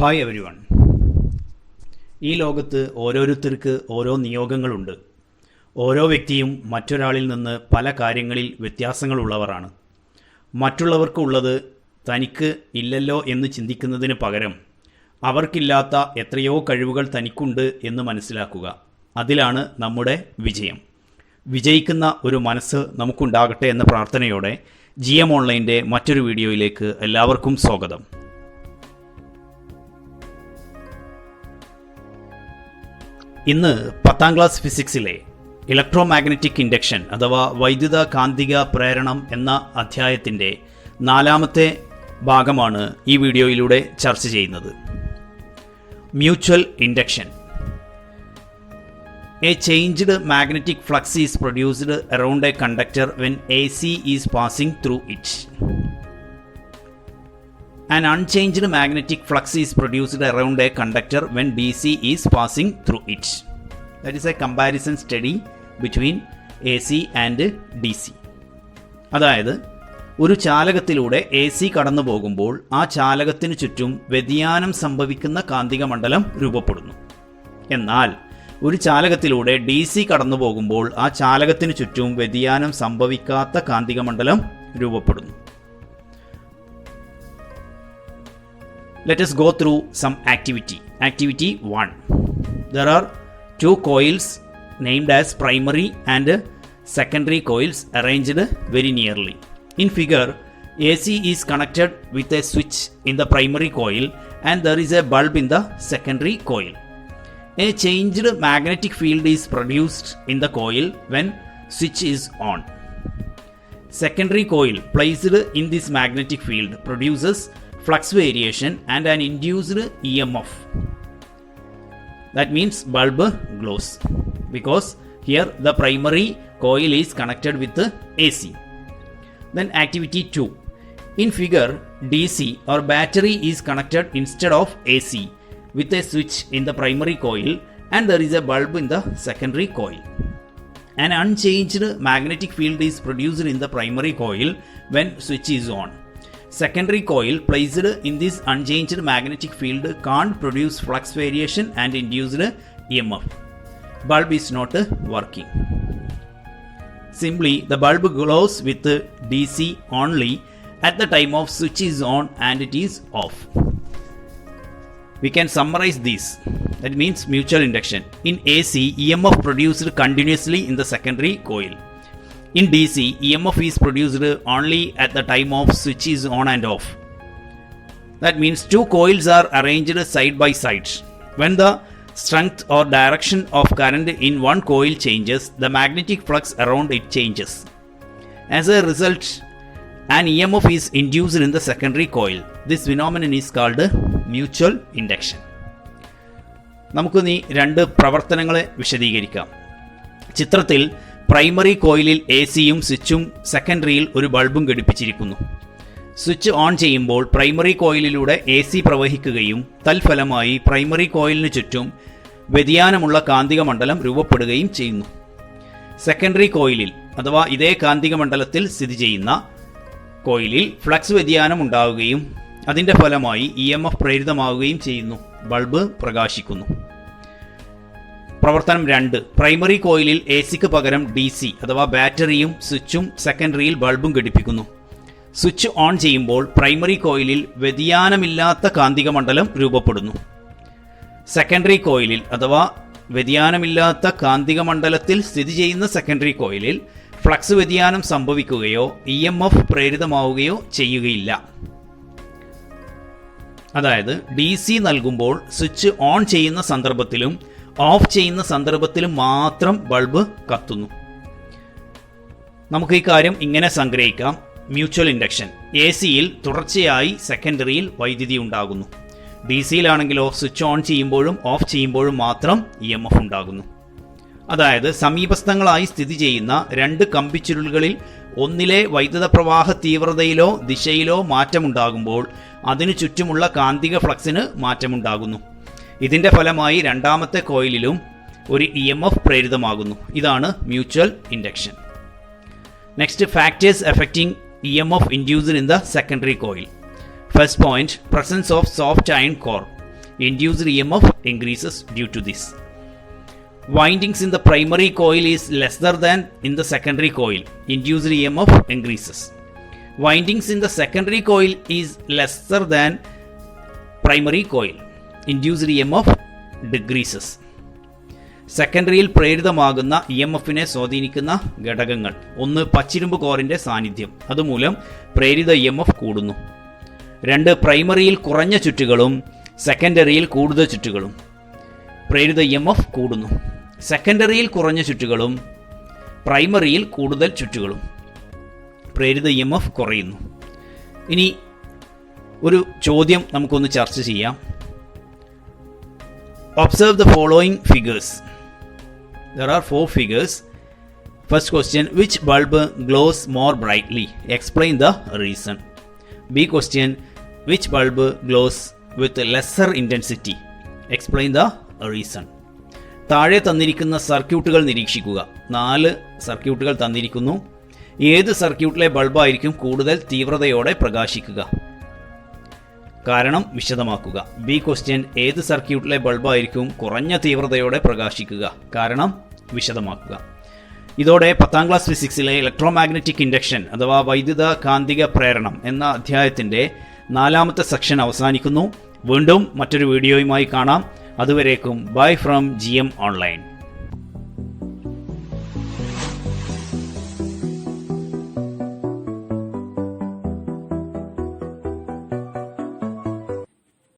Hi every one. ഈ ലോകത്ത് ഓരോരുത്തർക്ക് ഓരോ നിയോഗങ്ങളുണ്ട്. ഓരോ വ്യക്തിയും മറ്റൊരാളിൽ നിന്ന് പല കാര്യങ്ങളിൽ വ്യത്യാസങ്ങളുള്ളവരാണ്. മറ്റുള്ളവർക്കുള്ളത് തനിക്ക് ഇല്ലല്ലോ എന്ന് ചിന്തിക്കുന്നതിന് പകരം അവർക്കില്ലാത്ത എത്രയോ കഴിവുകൾ തനിക്കുണ്ട് എന്ന് മനസ്സിലാക്കുക. അതിലാണ് നമ്മുടെ വിജയം. വിജയിക്കുന്ന ഒരു മനസ്സ് നമുക്കുണ്ടാകട്ടെ എന്ന പ്രാർത്ഥനയോടെ GM ഓൺലൈൻ്റെ മറ്റൊരു വീഡിയോയിലേക്ക് എല്ലാവർക്കും സ്വാഗതം. ഇന്ന് 10ാം ക്ലാസ് ഫിസിക്സിലെ ഇലക്ട്രോമാഗ്നറ്റിക് ഇൻഡക്ഷൻ അഥവാ വൈദ്യുത കാന്തിക പ്രേരണം എന്ന അധ്യായത്തിൻ്റെ 4ാമത്തെ ഭാഗമാണ് ഈ വീഡിയോയിലൂടെ ചർച്ച ചെയ്യുന്നത്. Mutual induction. A changed magnetic flux is produced around a conductor when AC is passing through it. An unchanged magnetic flux is produced around a conductor when DC is passing through it. That is a comparison study between AC and DC. അതായത് ഒരു ചാലകത്തിലൂടെ AC കടന്നു പോകുമ്പോൾ ആ ചാലകത്തിനു ചുറ്റും വ്യതിയാനം സംഭവിക്കുന്ന കാന്തിക മണ്ഡലം രൂപപ്പെടുന്നു. എന്നാൽ ഒരു ചാലകത്തിലൂടെ DC കടന്നു പോകുമ്പോൾ ആ ചാലകത്തിനു ചുറ്റും വ്യതിയാനം സംഭവിക്കാത്ത കാന്തിക മണ്ഡലം രൂപപ്പെടുന്നു. Let us go through some activity. Activity 1. There are two coils named as primary and secondary coils arranged very nearly. In figure, AC is connected with a switch in the primary coil and there is a bulb in the secondary coil. A changed magnetic field is produced in the coil when switch is on. Secondary coil placed in this magnetic field produces flux variation and an induced EMF. That means bulb glows because here the primary coil is connected with the AC. Then activity 2. In figure, DC or battery is connected instead of AC with a switch in the primary coil and there is a bulb in the secondary coil. An unchanged magnetic field is produced in the primary coil when switch is on. Secondary coil placed in this unchanged magnetic field can't produce flux variation and induced EMF. Bulb is not working. Simply, the bulb glows with DC only at the time of switch is on and it is off. We can summarize this. That means mutual induction. In AC, EMF produced continuously in the secondary coil. In DC, EMF is produced only at the time of switch is on and off. That means two coils are arranged side by side. When the strength or direction of current in one coil changes, the magnetic flux around it changes. As a result, an EMF is induced in the secondary coil. This phenomenon is called mutual induction. നമുക്ക് ഈ രണ്ട് പ്രവർത്തനങ്ങളെ വിശദീകരിക്കാം. ചിത്രത്തിൽ primary കോയിലിൽ ACയും സ്വിച്ചും സെക്കൻഡറിയിൽ ഒരു ബൾബും ഘടിപ്പിച്ചിരിക്കുന്നു. Switch on ചെയ്യുമ്പോൾ പ്രൈമറി കോയിലിലൂടെ AC പ്രവഹിക്കുകയും തൽഫലമായി പ്രൈമറി കോയിലിന് ചുറ്റും വ്യതിയാനമുള്ള കാന്തിക മണ്ഡലം രൂപപ്പെടുകയും ചെയ്യുന്നു. സെക്കൻഡറി കോയിലിൽ അഥവാ ഇതേ കാന്തിക മണ്ഡലത്തിൽ സ്ഥിതി ചെയ്യുന്ന കോയിലിൽ ഫ്ലക്സ് വ്യതിയാനം ഉണ്ടാവുകയും അതിൻ്റെ ഫലമായി EMF പ്രേരിതമാവുകയും ചെയ്യുന്നു. ബൾബ് പ്രകാശിക്കുന്നു. പ്രവർത്തനം 2. പ്രൈമറി കോയിലിൽ ACക്ക് പകരം DC അഥവാ ബാറ്ററിയും സ്വിച്ചും സെക്കൻഡറിയിൽ ബൾബും ഘടിപ്പിക്കുന്നു. സ്വിച്ച് ഓൺ ചെയ്യുമ്പോൾ പ്രൈമറി കോയിലിൽ വ്യതിയാനമില്ലാത്ത കാന്തിക മണ്ഡലം രൂപപ്പെടുന്നു. സെക്കൻഡറി കോയിലിൽ അഥവാ വ്യതിയാനമില്ലാത്ത കാന്തിക മണ്ഡലത്തിൽ സ്ഥിതി ചെയ്യുന്ന സെക്കൻഡറി കോയിലിൽ ഫ്ലക്സ് വ്യതിയാനം സംഭവിക്കുകയോ EMF പ്രേരിതമാവുകയോ ചെയ്യുകയില്ല. അതായത് DC നൽകുമ്പോൾ സ്വിച്ച് ഓൺ ചെയ്യുന്ന സന്ദർഭത്തിലും ഓഫ് ചെയ്യുന്ന സന്ദർഭത്തിലും മാത്രം ബൾബ് കത്തുന്നു. നമുക്ക് ഈ കാര്യം ഇങ്ങനെ സംഗ്രഹിക്കാം. Mutual induction. ACയിൽ തുടർച്ചയായി സെക്കൻഡറിയിൽ വൈദ്യുതി ഉണ്ടാകുന്നു. DCയിലാണെങ്കിലോ സ്വിച്ച് ഓൺ ചെയ്യുമ്പോഴും ഓഫ് ചെയ്യുമ്പോഴും മാത്രം EMF ഉണ്ടാകുന്നു. അതായത് സമീപസ്ഥങ്ങളായി സ്ഥിതി ചെയ്യുന്ന രണ്ട് കമ്പിച്ചുരുളുകളിൽ ഒന്നിലെ വൈദ്യുത പ്രവാഹ തീവ്രതയിലോ ദിശയിലോ മാറ്റമുണ്ടാകുമ്പോൾ അതിനു ചുറ്റുമുള്ള കാന്തിക ഫ്ലക്സിന് മാറ്റമുണ്ടാകുന്നു. ഇതിൻ്റെ ഫലമായി രണ്ടാമത്തെ കോയിലിലും ഒരു EMF പ്രേരിതമാകുന്നു. ഇതാണ് mutual induction. Next, factors affecting EMF induced in the secondary coil. First point, presence of soft iron core. Induced EMF increases due to this. Windings in the primary coil is lesser than in the secondary coil. Induced EMF increases. Windings in the secondary coil is lesser than primary coil. Induced EMF decreases. സെക്കൻഡറിയിൽ പ്രേരിതമാകുന്ന E M എഫിനെ സ്വാധീനിക്കുന്ന ഘടകങ്ങൾ: ഒന്ന്, പച്ചിരുമ്പ് കോറിന്റെ സാന്നിധ്യം, അതുമൂലം പ്രേരിത E M F കൂടുന്നു. 2, പ്രൈമറിയിൽ കുറഞ്ഞ ചുറ്റുകളും സെക്കൻഡറിയിൽ കൂടുതൽ ചുറ്റുകളും പ്രേരിത ഇ എം എഫ് കൂടുന്നു. സെക്കൻഡറിയിൽ കുറഞ്ഞ ചുറ്റുകളും പ്രൈമറിയിൽ കൂടുതൽ ചുറ്റുകളും പ്രേരിത ഇ എം എഫ് കുറയുന്നു. ഇനി ഒരു ചോദ്യം നമുക്കൊന്ന് ചർച്ച ചെയ്യാം. Observe the following figures. There are 4 figures. First question, which bulb glows more brightly? Explain the reason. B question, which bulb glows with lesser intensity? Explain the reason. താഴെ തന്നിരിക്കുന്ന സർക്യൂട്ടുകൾ നിരീക്ഷിക്കുക. 4 സർക്യൂട്ടുകൾ തന്നിരിക്കുന്നു. ഏത് സർക്യൂട്ടിലെ ബൾബായിരിക്കും കൂടുതൽ തീവ്രതയോടെ പ്രകാശിക്കുക? കാരണം വിശദമാക്കുക. ബി ക്വസ്റ്റ്യൻ, ഏത് സർക്യൂട്ടിലെ ബൾബായിരിക്കും കുറഞ്ഞ തീവ്രതയോടെ പ്രകാശിക്കുക? കാരണം വിശദമാക്കുക. ഇതോടെ 10ാം ക്ലാസ് ഫിസിക്സിലെ ഇലക്ട്രോമാഗ്നറ്റിക് ഇൻഡക്ഷൻ അഥവാ വൈദ്യുത കാന്തിക പ്രേരണം എന്ന അധ്യായത്തിൻ്റെ 4ാമത്തെ സെക്ഷൻ അവസാനിക്കുന്നു. വീണ്ടും മറ്റൊരു വീഡിയോയുമായി കാണാം. അതുവരേക്കും ബൈ ഫ്രം GM ഓൺലൈൻ.